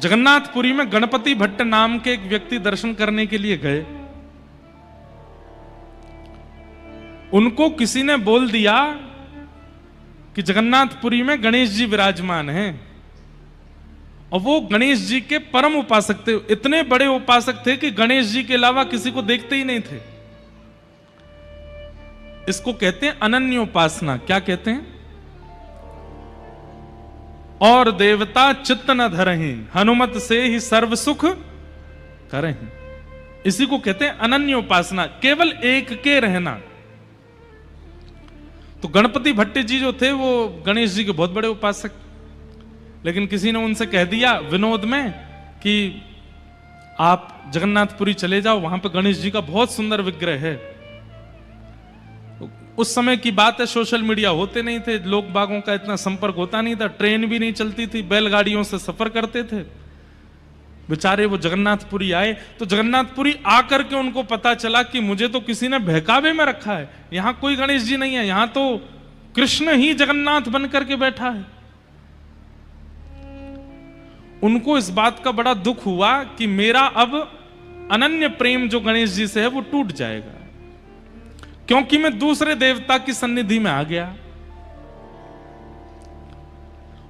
जगन्नाथपुरी में गणपति भट्ट नाम के एक व्यक्ति दर्शन करने के लिए गए। उनको किसी ने बोल दिया कि जगन्नाथपुरी में गणेश जी विराजमान हैं, और वो गणेश जी के परम उपासक थे। इतने बड़े उपासक थे कि गणेश जी के अलावा किसी को देखते ही नहीं थे। इसको कहते हैं अनन्य उपासना। क्या कहते हैं? और देवता चित्त न धरहि, हनुमत से ही सर्व सुख करहि। इसी को कहते हैं अनन्य उपासना, केवल एक के रहना। तो गणपति भट्ट जी जो थे वो गणेश जी के बहुत बड़े उपासक, लेकिन किसी ने उनसे कह दिया विनोद में कि आप जगन्नाथपुरी चले जाओ, वहां पे गणेश जी का बहुत सुंदर विग्रह है। उस समय की बात है, सोशल मीडिया होते नहीं थे, लोग बागों का इतना संपर्क होता नहीं था, ट्रेन भी नहीं चलती थी, बैलगाड़ियों से सफर करते थे। बेचारे वो जगन्नाथपुरी आए, तो जगन्नाथपुरी आकर के उनको पता चला कि मुझे तो किसी ने बहकावे में रखा है, यहां कोई गणेश जी नहीं है, यहां तो कृष्ण ही जगन्नाथ बन करके बैठा है। उनको इस बात का बड़ा दुख हुआ कि मेरा अब अनन्य प्रेम जो गणेश जी से है वो टूट जाएगा, क्योंकि मैं दूसरे देवता की सन्निधि में आ गया।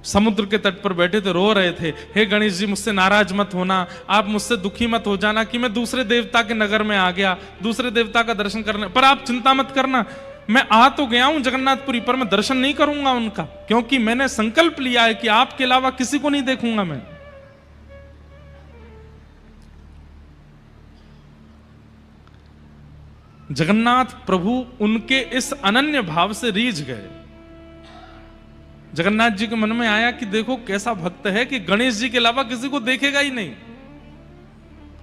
समुद्र के तट पर बैठे थे, रो रहे थे, हे गणेश जी मुझसे नाराज मत होना, आप मुझसे दुखी मत हो जाना कि मैं दूसरे देवता के नगर में आ गया, दूसरे देवता का दर्शन करने, पर आप चिंता मत करना, मैं आ तो गया हूं जगन्नाथपुरी, पर मैं दर्शन नहीं करूंगा उनका, क्योंकि मैंने संकल्प लिया है कि आपके अलावा किसी को नहीं देखूंगा मैं। जगन्नाथ प्रभु उनके इस अनन्य भाव से रीझ गए। जगन्नाथ जी के मन में आया कि देखो कैसा भक्त है कि गणेश जी के अलावा किसी को देखेगा ही नहीं,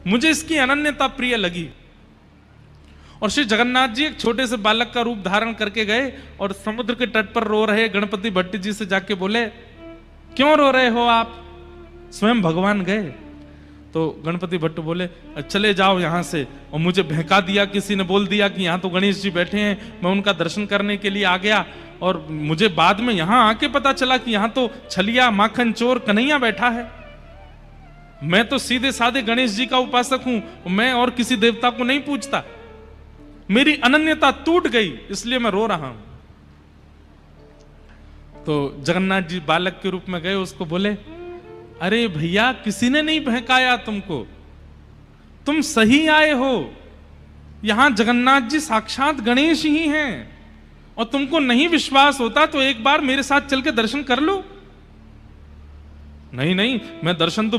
मुझे इसकी अनन्यता प्रिय लगी। और श्री जगन्नाथ जी एक छोटे से बालक का रूप धारण करके गए और समुद्र के तट पर रो रहे गणपति भट्ट जी से जाके बोले, क्यों रो रहे हो आप? स्वयं भगवान गए। तो गणपति भट्ट बोले, चले जाओ यहां से, और मुझे बहका दिया, किसी ने बोल दिया कि यहां तो गणेश जी बैठे हैं, मैं उनका दर्शन करने के लिए आ गया, और मुझे बाद में यहां आके पता चला कि यहां तो छलिया माखन चोर कन्हैया बैठा है। मैं तो सीधे साधे गणेश जी का उपासक हूं, मैं और किसी देवता को नहीं पूजता, मेरी अनन्यता टूट गई, इसलिए मैं रो रहा हूं। तो जगन्नाथ जी बालक के रूप में गए, उसको बोले, अरे भैया किसी ने नहीं बहकाया तुमको, तुम सही आए हो, यहां जगन्नाथ जी साक्षात गणेश ही हैं, और तुमको नहीं विश्वास होता तो एक बार मेरे साथ चल के दर्शन कर लो। नहीं नहीं, मैं दर्शन तो